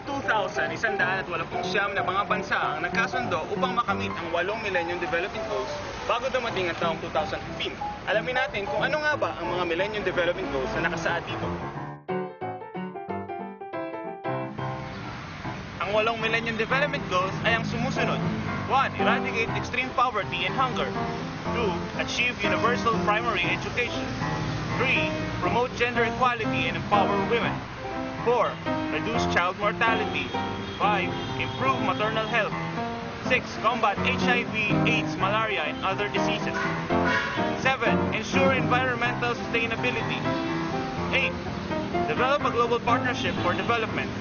Taong 2000, 189 na mga bansa ang nagkasundo upang makamit ang 8 Millennium Development Goals bago dumating ang taong 2015. Alamin natin kung ano nga ba ang mga Millennium Development Goals na nakasaad dito. Ang 8 Millennium Development Goals ay ang sumusunod. 1. Eradicate extreme poverty and hunger. 2. Achieve universal primary education. 3. Promote gender equality and empower women. 4. Reduce child mortality. 5. Improve maternal health. 6. Combat HIV, AIDS, malaria, and other diseases. 7. Ensure environmental sustainability. 8. Develop a global partnership for development.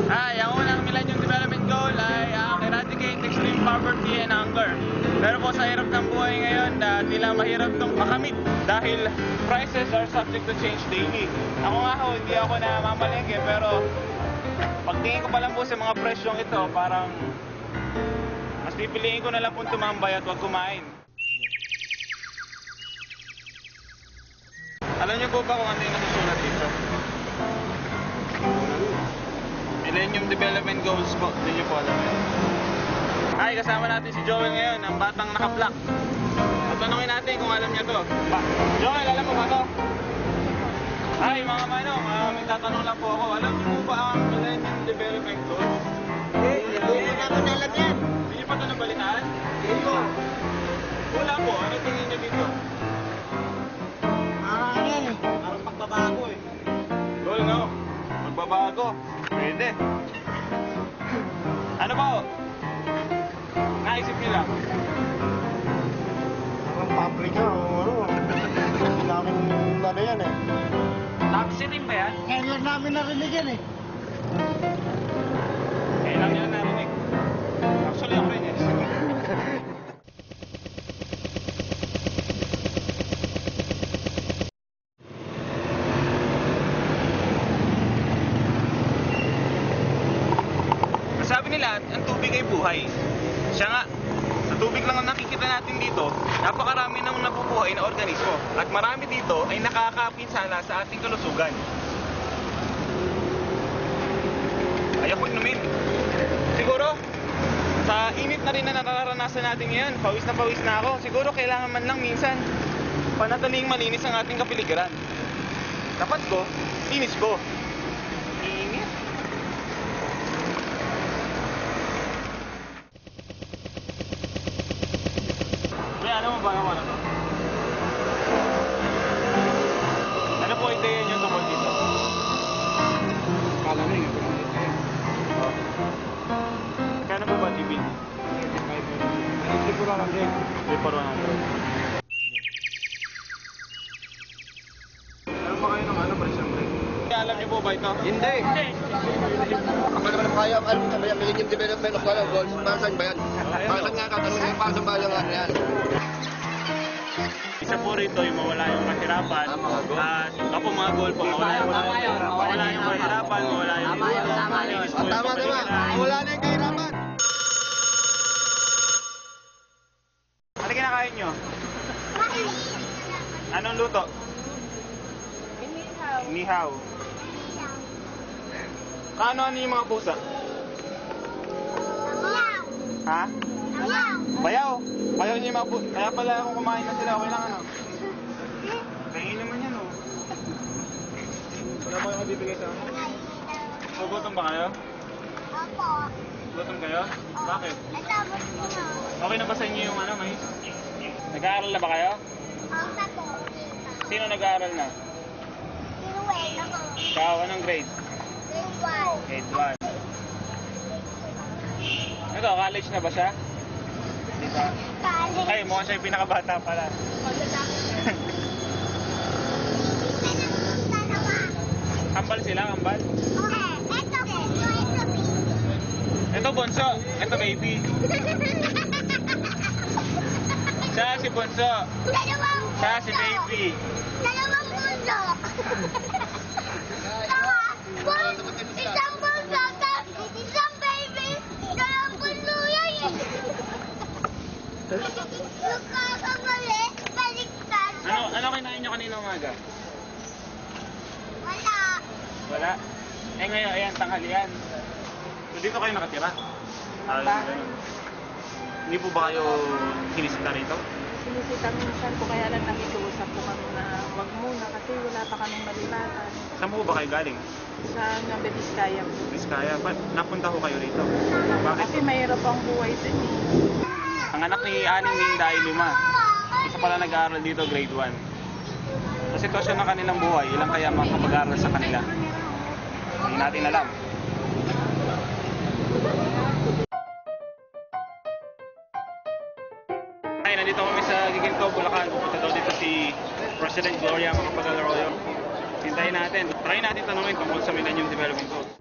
Ang unang Millennium Development Goal ay ang eradicate extreme poverty and hunger. Pero po sa hirap ng buhay ngayon, tila mahirap itong makamit dahil prices are subject to change daily. Ako nga ho, hindi ako namamalengke, pero pagtingin ko pa lang po sa mga presyong ito, parang mas pipiliin ko na lang po tumambay at huwag kumain. Alam niyo po ba kung ano yung nasusulat dito? Millennium Development Goals po, hindi niyo po alam yun. Ay, kasama natin si Joel ngayon, ang batang naka-black. At tanungin natin kung alam niya to. Joel, alam mo ba to? Ay, mga manong, may tatanong lang po ako. Alam niyo po ba ang Millennium Development Goals? Hindi naman alam yan. Hindi niyo pa ito nabalitaan? Hindi ko. Wala po, ano tingin niyo dito? Ano yan eh. Parang pagbabago eh. Joel, no? Magbabago. Pwede. Ano ba? Naisip niyo lang. Parang paprika o ano. Hindi namin ano yan eh. Taxiting ba yan? Ngayon lang namin narinig yan eh. Kailan nyo narinig? Actually, ako rin eh. Sabi nila, ang tubig ay buhay. Siya nga, sa tubig lang ang nakikita natin dito, napakarami ng nabubuhay na organismo. At marami dito ay nakakapinsala sa ating kalusugan. Ayaw ko inumin. Siguro, sa init na rin na nararanasan natin ngayon, pawis na ako. Siguro kailangan man lang minsan panatiling malinis ang ating kapiligiran. Dapat ko, linis ko. Init. Alam mo ba naman ano? Ano po ideya nyo tungkol dito? Kala mo yung Kano po ba TV? Hindi ko lang din. Hindi pa rin ako. Alam ba kayo ng ano, presyong break? Alam niyo po ba ito? Hindi. Ako naman kaya, alam mo ba yung Millennium Development Goals? Para saan ba yan? Para saan nga katanungin? Para saan ba yung yan? Isa po rito yung mawala yung kahirapan. At ako mga goal po, mawala yung kahirapan, mawala yung malinis po yung Tama. kapiligiran. Wala na yung kahirapan. Ano kinakain nyo? Anong luto? Inihaw. Ano yung mga pusa? Ha? Bayaw. Bayaw niyo yung mga pusa. Kaya pala kung kumain na sila, okay lang ano? Kainin naman yan oh. Wala ba yung mabibigay sa akin? Gutom ba kayo? Opo. Gutom kayo? Bakit? Natapos ko na. Okay na ba sa inyo yung ano, mais? Nag-aaral na ba kayo? Ang tapo. Sino nag-aaral na? Sinuway ako. Ikaw, anong grade? Grade 1. Grade 1. Ikaw, college na ba siya? Di ba? College. Ay, mukhang siya yung pinakabata pala. Kambal sila, kambal? Ito bunso, ito baby. Siya si bunso. Siya si baby. Dalawang bunso. Isang bunso, isang baby, dalawang bunso yan eh. Nagkakamali, baliktad. Ano kinain nyo kanina umaga? Wala. wala. Eh ngayon, ayan, tanghalian. So dito kayo nakatira? Ganun. Hindi po ba kayo sinisita rito? Sinisita minsan po, kaya lang nakikiusap po kami na wag muna kasi wala pa kaming malipatan. Saan po ba kayo galing? Sa Nueva Vizcaya po. Vizcaya. Napunta ko kayo rito? Bakit? Kasi mahirap ang buhay din. Ang anak ni Aning Ninda ay 5. Isa pala nag-aaral dito, grade 1. Sa sitwasyon ng kanilang buhay, ilang kaya makapag-aaral sa kanila? Hindi natin alam. Ay, nandito kami sa Giginto, Bulacan. Pupunta daw dito si President Gloria Macapagal-Arroyo. Hintayin natin. Try natin tanungin tungkol sa Millennium Development Goals.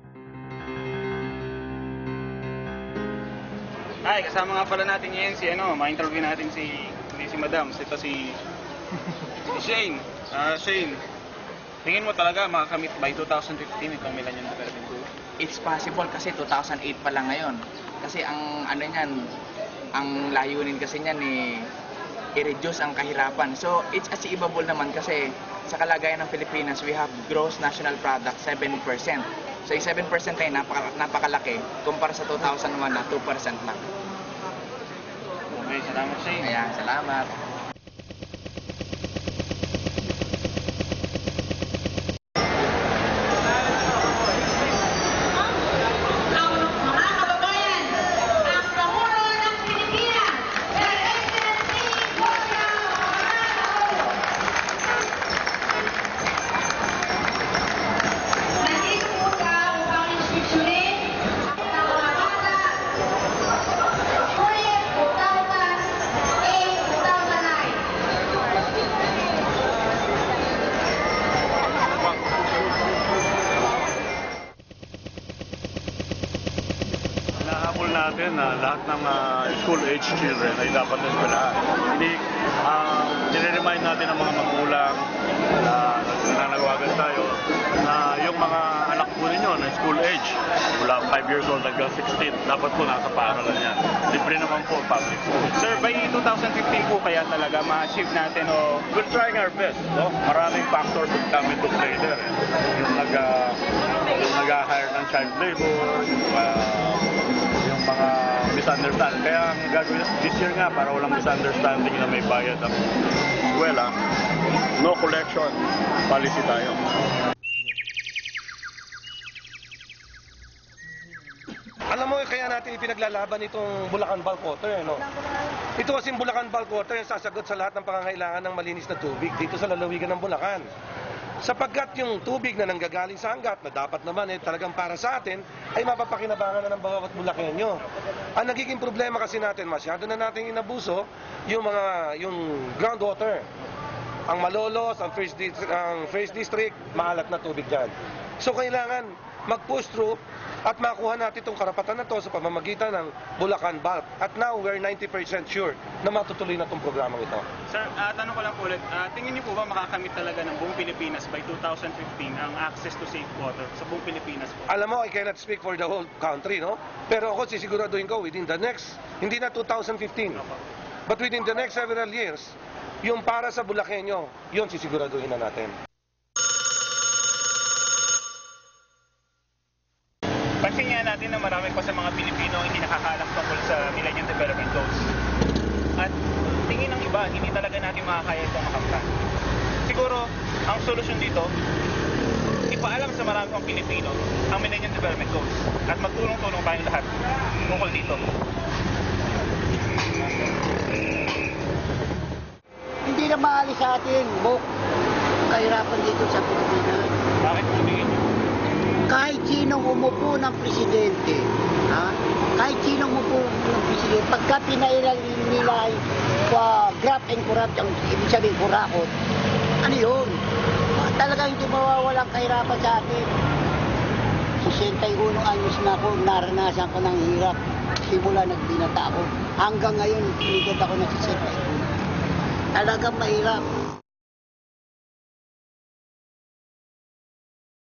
Ay, kasama nga pala natin ngayon si ma-interview natin hindi si Madam, ito si Shane. Shane, tingin mo talaga makakamit by 2015 itong Millennium Development Goals? It's possible kasi 2008 pa lang ngayon. Kasi ang ano niyan, ang layunin kasi niyan i-reduce ang kahirapan. So, it's achievable naman kasi sa kalagayan ng Pilipinas, we have gross national product 7%. So, yung 7% ay napakalaki kumpara sa 2001 na 2% lang. Okay, salamat Shane. Kaya, salamat. Hinahabol natin na lahat ng school-age children ay dapat na eskwelahan. Hindi, nire-remind natin ang mga magulang na nananawagan tayo na yung mga anak po ninyo na school-age, mula 5 years old hanggang 16, dapat po nasa paaralan yan. Libre naman po ang public school. Sir, by 2015 po kaya talaga ma-achieve natin o We're trying our best. No? Maraming factors that come into play there. Yung nag-hire ng child labor, yung mga misunderstanding. Kaya ang gagawin this year nga, para walang misunderstanding na may bayad ang eskwela, no collection policy tayo. Alam mo, kaya natin ipinaglalaban itong Bulacan Bulk Water, no? Ito kasing Bulacan Bulk Water yung sasagot sa lahat ng pangangailangan ng malinis na tubig dito sa lalawigan ng Bulacan. Sapagkat yung tubig na nanggagaling sa hanggat, na dapat naman talagang para sa atin, ay mapapakinabangan na ng bawat Bulakenyo. Ang nagiging problema kasi natin, masyado na natin inabuso yung groundwater. Ang Malolos, ang First District, maalat na tubig dyan. So kailangan mag-push through at makuha natin itong karapatan na to sa pamamagitan ng Bulacan Bulk. At now, we're 90% sure na matutuloy na itong programang ito. Sir, tanong ko lang po ulit, tingin niyo po ba makakamit talaga ng buong Pilipinas by 2015 ang access to safe water sa buong Pilipinas po? Alam mo, I cannot speak for the whole country, no? Pero ako sisiguraduhin ko within the next, hindi na 2015, but within the next several years, yung para sa Bulakenyo, yun sisiguraduhin na natin. Pansin nga natin na marami pa sa mga Pilipino ang hindi nakakaalam tungkol sa Millennium Development Goals. At tingin ng iba, hindi talaga natin makakaya itong makamtan. Siguro, ang solusyon dito, ipaalam sa marami pang Pilipino ang Millennium Development Goals at magtulong-tulong tayong lahat tungkol dito. Hindi na maalis sa atin, Bok, kahirapan dito sa Pilipinas. Bakit po tingin niyo? Kahit sinong umupo ng presidente, kahit sinong umupo ng presidente, pagka pinailan nila graft and corrupt, ang ibig sabihin kurakot, ano yun? Talagang hindi mawawalang kahirapan sa atin. 61 anyos na ako, naranasan ko ng hirap. Simula nagbinata ako. Hanggang ngayon, tinigit ako ng 61. Talagang mahirap.